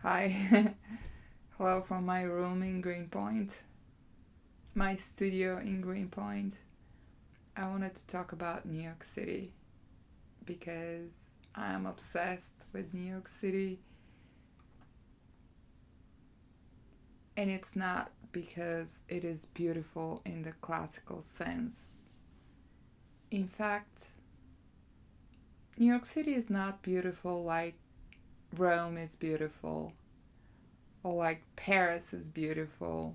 Hi, hello from my room in Greenpoint, my studio in Greenpoint. I wanted to talk about New York City because I am obsessed with New York City, and it's not because it is beautiful in the classical sense. In fact, New York City is not beautiful like Rome is beautiful or like Paris is beautiful.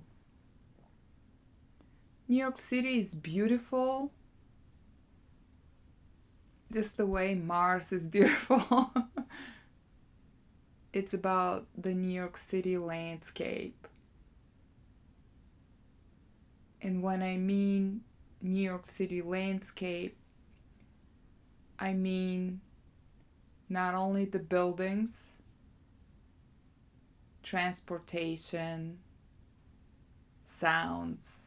New York City is beautiful just the way Mars is beautiful. It's about the New York City landscape. And when I mean New York City landscape, I mean not only the buildings, transportation, sounds.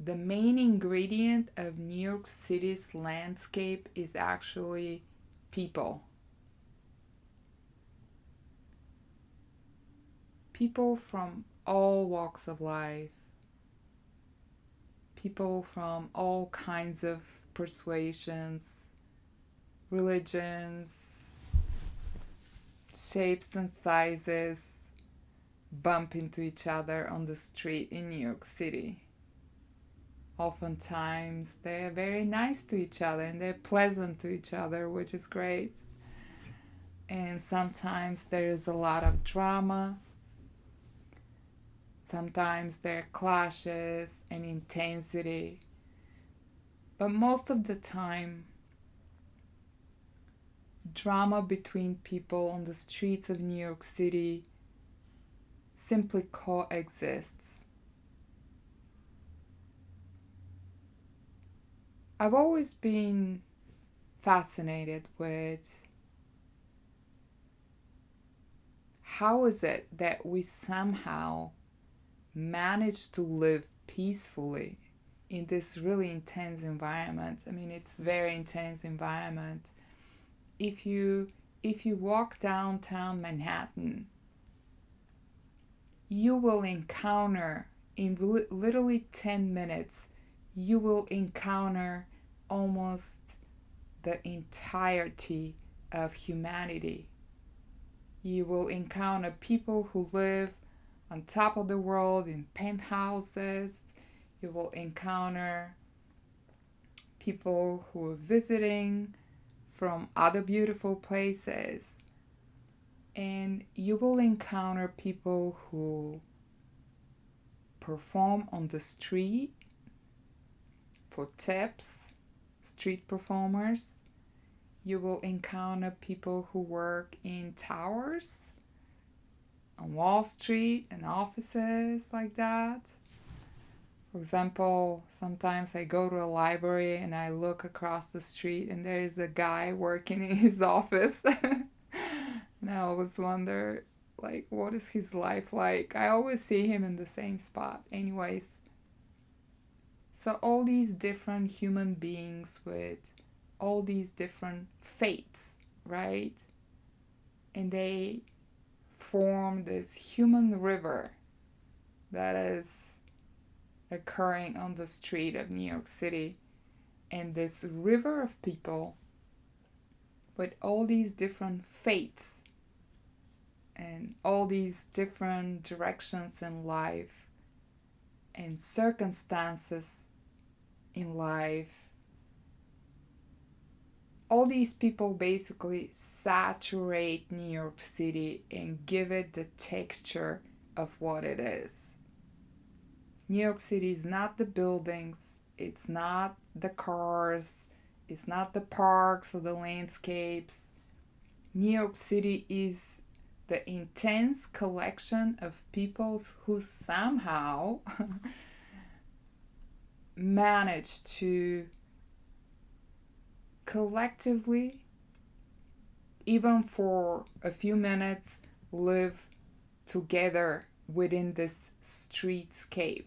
The main ingredient of New York City's landscape is actually people. People from all walks of life, people from all kinds of persuasions, religions, shapes and sizes bump into each other on the street in New York City. Oftentimes they're very nice to each other and they're pleasant to each other, which is great. And sometimes there's a lot of drama. Sometimes there are clashes and intensity. But most of the time, drama between people on the streets of New York City simply coexists. I've always been fascinated with how is it that we somehow manage to live peacefully in this really intense environment. I mean, it's very intense environment. If you walk downtown Manhattan, you will encounter in literally 10 minutes, you will encounter almost the entirety of humanity. You will encounter people who live on top of the world in penthouses. You will encounter people who are visiting from other beautiful places. And you will encounter people who perform on the street for tips, street performers. You will encounter people who work in towers on Wall Street and offices like that. For example, sometimes I go to a library and I look across the street and there is a guy working in his office. And I always wonder, like, what is his life like? I always see him in the same spot. Anyways, so all these different human beings with all these different fates, right? And they form this human river that is occurring on the street of New York City. And this river of people with all these different fates and all these different directions in life and circumstances in life, all these people basically saturate New York City and give it the texture of what it is. New York City is not the buildings, it's not the cars, it's not the parks or the landscapes. New York City is the intense collection of people who somehow manage to collectively, even for a few minutes, live together within this streetscape,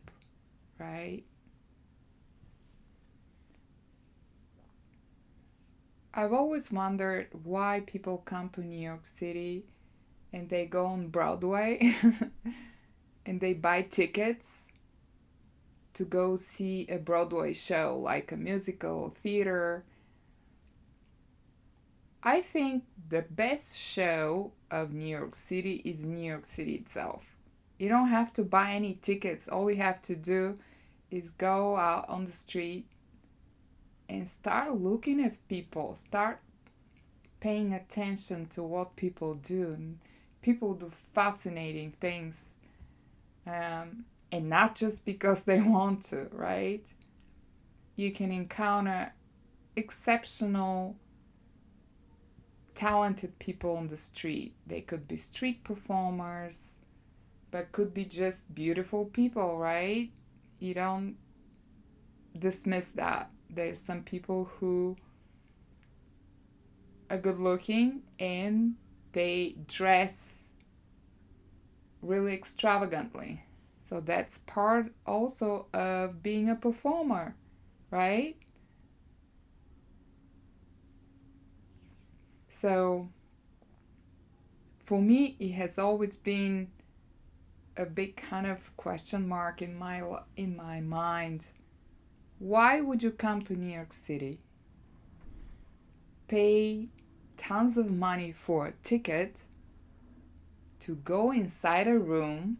right? I've always wondered why people come to New York City and they go on Broadway and they buy tickets to go see a Broadway show, like a musical, theater. I think the best show of New York City is New York City itself. You don't have to buy any tickets. All you have to do is go out on the street and start looking at people, start paying attention to what people do. And people do fascinating things, and not just because they want to, right? You can encounter exceptional, talented people on the street. They could be street performers, but could be just beautiful people, right? You don't dismiss that. There's some people who are good looking and they dress really extravagantly. So that's part also of being a performer, right? So for me, it has always been a big kind of question mark in my mind. Why would you come to New York City, pay tons of money for a ticket to go inside a room,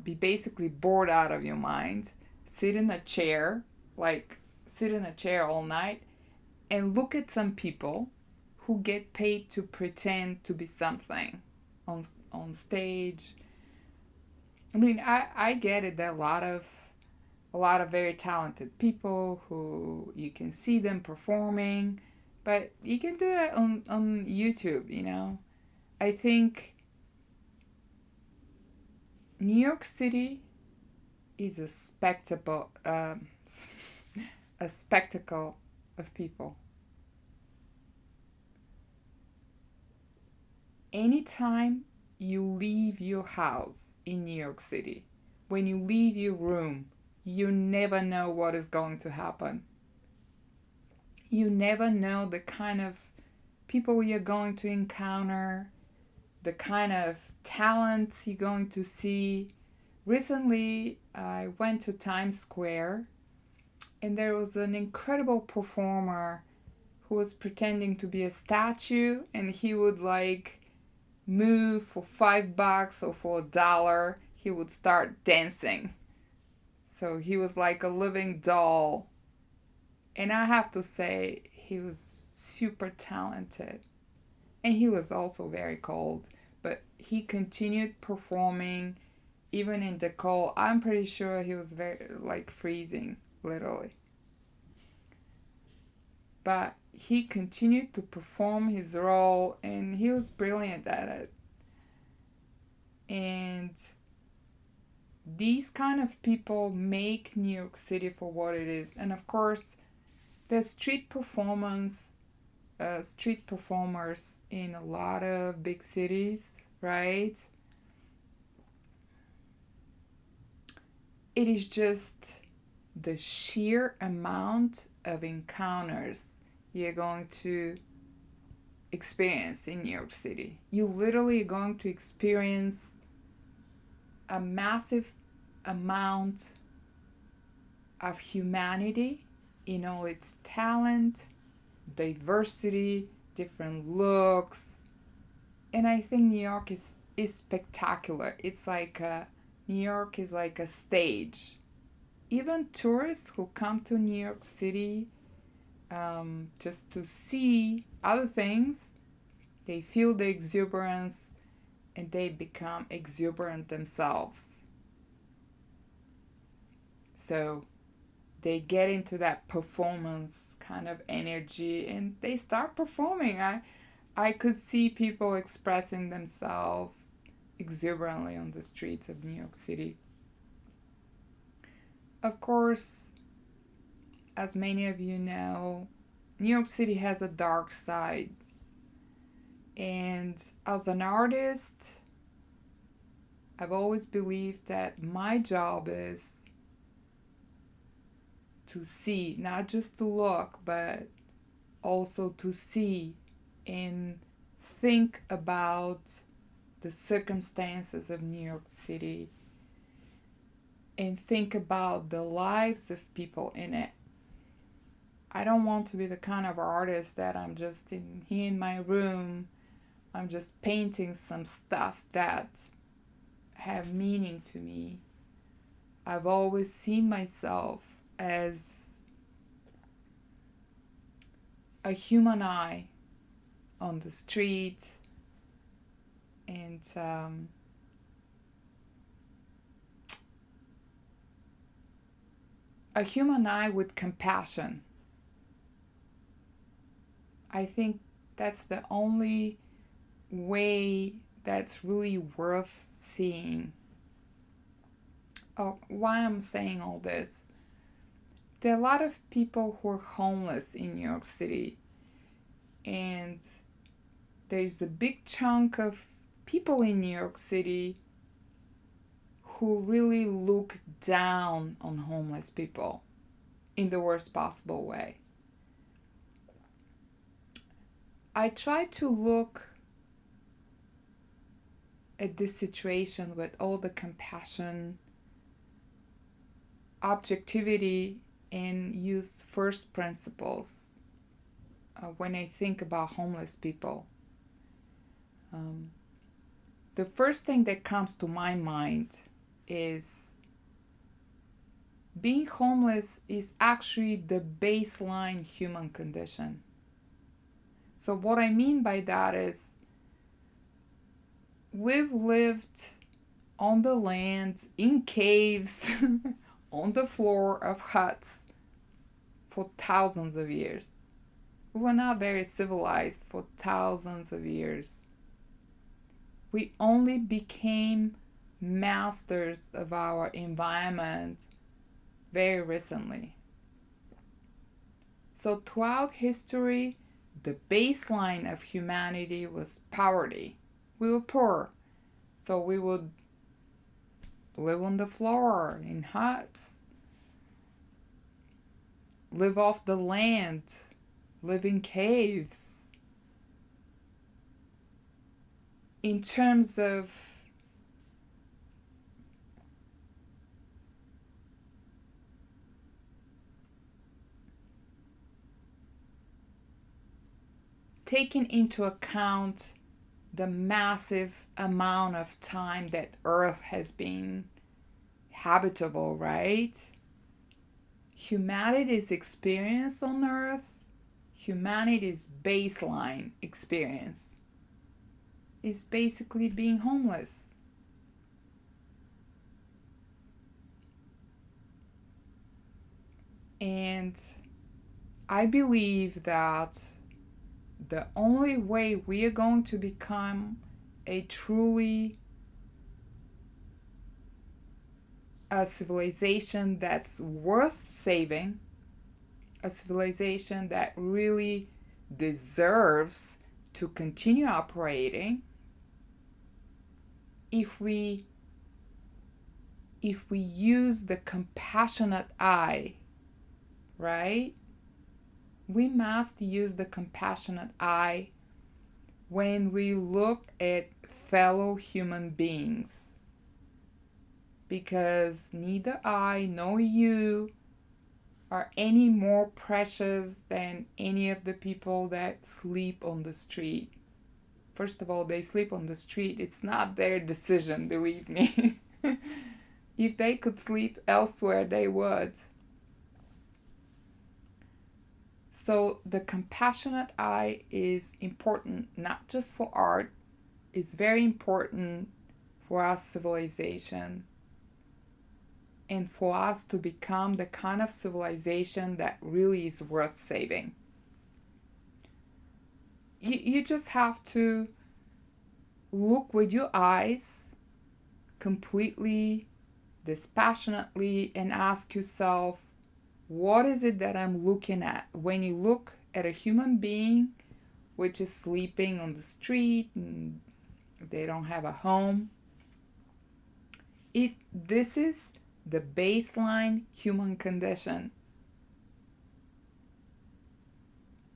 be basically bored out of your mind, sit in a chair, like sit in a chair all night, and look at some people who get paid to pretend to be something on stage. I mean, I get it. There are a lot of very talented people who you can see them performing, but you can do that on YouTube, you know. I think New York City is a spectacle, a spectacle of people. Anytime you leave your house in New York City, when you leave your room, you never know what is going to happen. You never know the kind of people you're going to encounter, the kind of talents you're going to see. Recently, I went to Times Square and there was an incredible performer who was pretending to be a statue, and he would like move for $5 or for $1. He would start dancing. So he was like a living doll. And I have to say, he was super talented. And he was also very cold. But he continued performing even in the cold. I'm pretty sure he was very, like, freezing, literally. But he continued to perform his role and he was brilliant at it. And these kind of people make New York City for what it is. And of course, there's street performers in a lot of big cities, right? It is just the sheer amount of encounters you're going to experience in New York City. You literally are going to experience a massive amount of humanity in all its talent, diversity, different looks. And I think New York is spectacular. It's like New York is like a stage. Even tourists who come to New York City just to see other things, they feel the exuberance and they become exuberant themselves. So they get into that performance kind of energy and they start performing. I could see people expressing themselves exuberantly on the streets of New York City. Of course, as many of you know, New York City has a dark side. And as an artist, I've always believed that my job is to see, not just to look, but also to see and think about the circumstances of New York City and think about the lives of people in it. I don't want to be the kind of artist that I'm just here in my room, I'm just painting some stuff that have meaning to me. I've always seen myself as a human eye on the street, and a human eye with compassion. I think that's the only way that's really worth seeing. Oh, why I'm saying all this? There are a lot of people who are homeless in New York City, and there's a big chunk of people in New York City who really look down on homeless people in the worst possible way. I try to look at this situation with all the compassion, objectivity, and use first principles when I think about homeless people. The first thing that comes to my mind is being homeless is actually the baseline human condition. So what I mean by that is we've lived on the land, in caves, on the floor of huts for thousands of years. We were not very civilized for thousands of years. We only became masters of our environment very recently. So throughout history, the baseline of humanity was poverty. We were poor, so we would live on the floor in huts, live off the land, live in caves. In terms of taking into account the massive amount of time that Earth has been habitable, right? Humanity's experience on Earth, humanity's baseline experience, is basically being homeless. And I believe that the only way we are going to become a truly a civilization that's worth saving, a civilization that really deserves to continue operating, if we use the compassionate eye, right? We must use the compassionate eye when we look at fellow human beings, because neither I nor you are any more precious than any of the people that sleep on the street. First of all, they sleep on the street. It's not their decision, believe me. If they could sleep elsewhere, they would. So the compassionate eye is important, not just for art. It's very important for our civilization and for us to become the kind of civilization that really is worth saving. You just have to look with your eyes completely, dispassionately, and ask yourself, what is it that I'm looking at? When you look at a human being which is sleeping on the street and they don't have a home, this is the baseline human condition.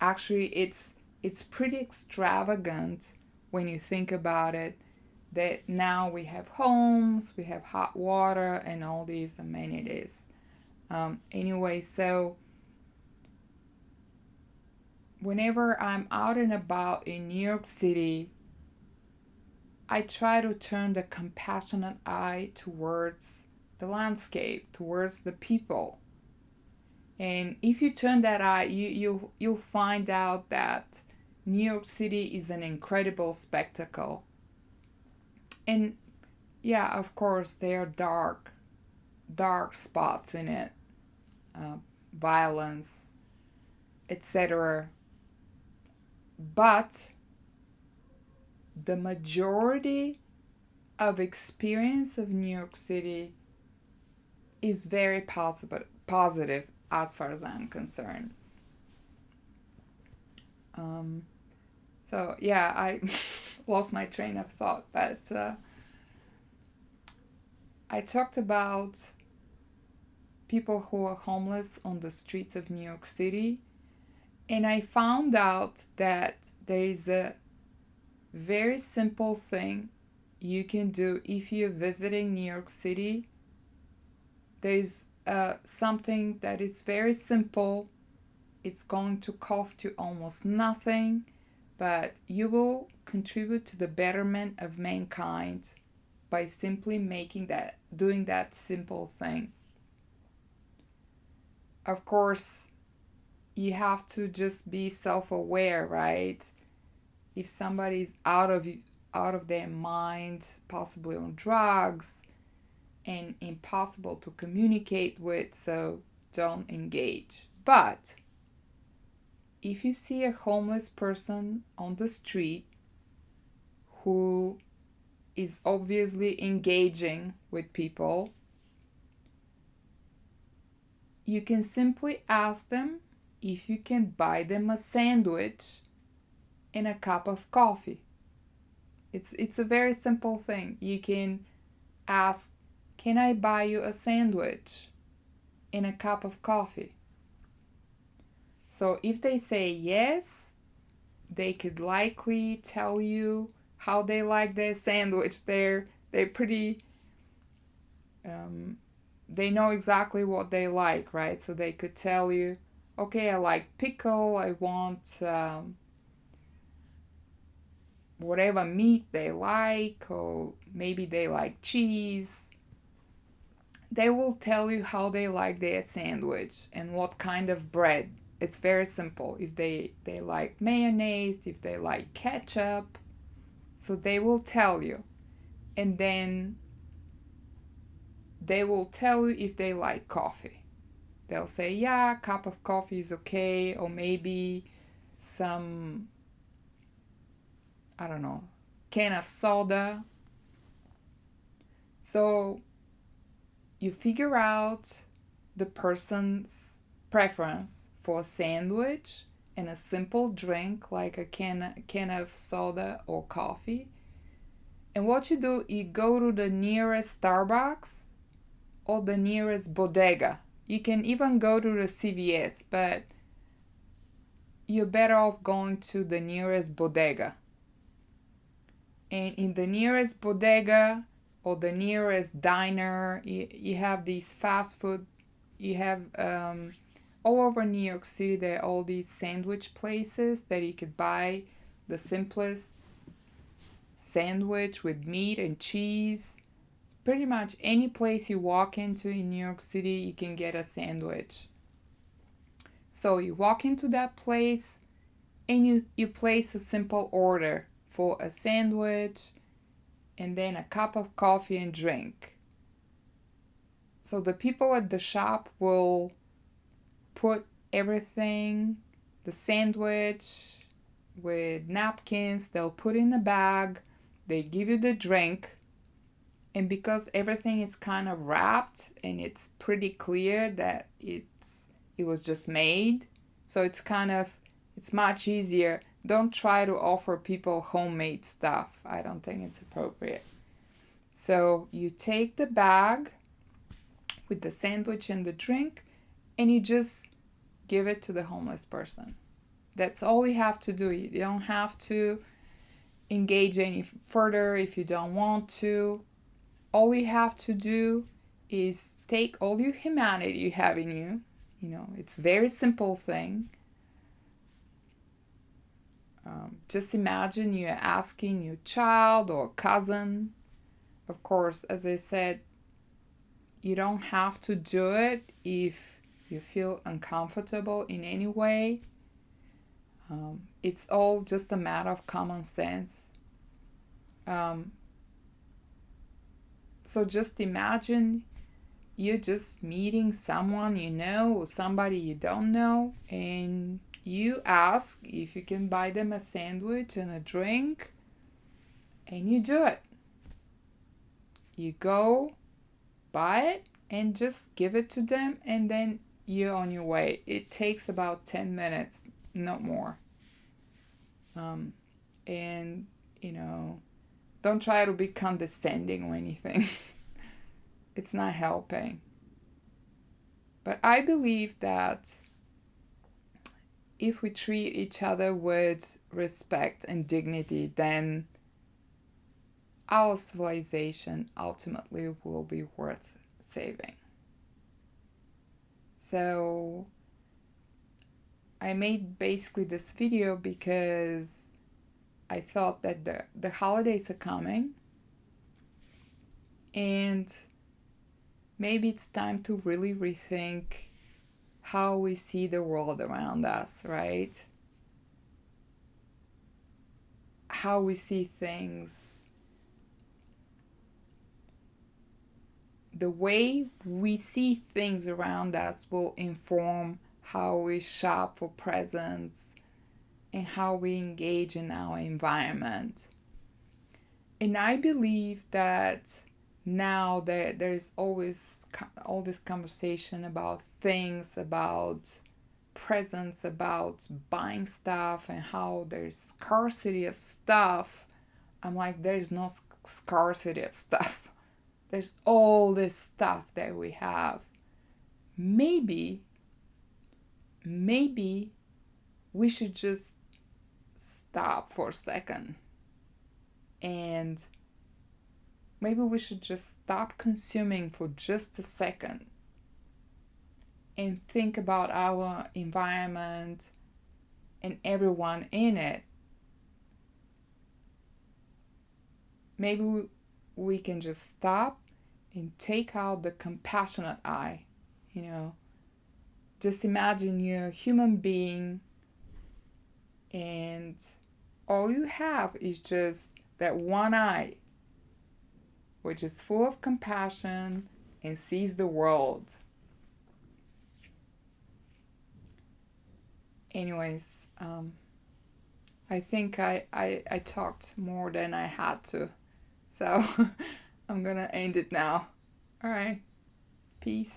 Actually, it's pretty extravagant when you think about it, that now we have homes, we have hot water, and all these amenities. Anyway, so whenever I'm out and about in New York City, I try to turn the compassionate eye towards the landscape, towards the people. And if you turn that eye, you'll find out that New York City is an incredible spectacle. And yeah, of course, there are dark spots in it, uh, violence, etc. But the majority of experience of New York City is very positive as far as I'm concerned. So yeah, I lost my train of thought, but I talked about people who are homeless on the streets of New York City, and I found out that there is a very simple thing you can do if you're visiting New York City. There's something that is very simple. It's going to cost you almost nothing, but you will contribute to the betterment of mankind by simply doing that simple thing. Of course, you have to just be self-aware, right? If somebody's out of their mind, possibly on drugs, and impossible to communicate with, so don't engage. But if you see a homeless person on the street who is obviously engaging with people, you can simply ask them if you can buy them a sandwich and a cup of coffee. It's a very simple thing. You can ask, can I buy you a sandwich and a cup of coffee? So if they say yes, they could likely tell you how they like their sandwich. They're pretty, they know exactly what they like, right? So they could tell you, okay, I like pickle, I want whatever meat they like, or maybe they like cheese. They will tell you how they like their sandwich and what kind of bread. It's very simple. If they like mayonnaise, if they like ketchup, so they will tell you. And then they will tell you if they like coffee. They'll say, yeah, a cup of coffee is okay, or maybe some, I don't know, can of soda. So you figure out the person's preference for a sandwich and a simple drink like a can of soda or coffee. And what you do, you go to the nearest Starbucks or the nearest bodega. You can even go to the CVS, but you're better off going to the nearest bodega. And in the nearest bodega or the nearest diner, you have these fast food. You have all over New York City, there are all these sandwich places that you could buy the simplest sandwich with meat and cheese. Pretty much any place you walk into in New York City, you can get a sandwich. So you walk into that place and you place a simple order for a sandwich and then a cup of coffee and drink. So the people at the shop will put everything, the sandwich with napkins, they'll put in a bag, they give you the drink, and because everything is kind of wrapped and it's pretty clear that it was just made, so it's much easier. Don't try to offer people homemade stuff. I don't think it's appropriate. So you take the bag with the sandwich and the drink and you just give it to the homeless person. That's all you have to do. You don't have to engage any further if you don't want to. All you have to do is take all your humanity you have in you. You know, it's a very simple thing. Just imagine you're asking your child or cousin. Of course, as I said, you don't have to do it if you feel uncomfortable in any way. It's all just a matter of common sense. So just imagine you're just meeting someone you know or somebody you don't know, and you ask if you can buy them a sandwich and a drink, and you do it. You go buy it and just give it to them, and then you're on your way. It takes about 10 minutes, not more. And, you know, don't try to be condescending or anything. It's not helping. But I believe that if we treat each other with respect and dignity, then our civilization ultimately will be worth saving. So I made basically this video because I thought that the holidays are coming, and maybe it's time to really rethink how we see the world around us, right? How we see things. The way we see things around us will inform how we shop for presents and how we engage in our environment. And I believe that now there's always all this conversation about things, about presents, about buying stuff, and how there's scarcity of stuff. I'm like, there's no scarcity of stuff. There's all this stuff that we have. Maybe we should just stop for a second, and maybe we should just stop consuming for just a second and think about our environment and everyone in it. Maybe we can just stop and take out the compassionate eye. You know, just imagine you're a human being, and all you have is just that one eye, which is full of compassion and sees the world. Anyways, I think I talked more than I had to, so I'm gonna end it now. All right, peace.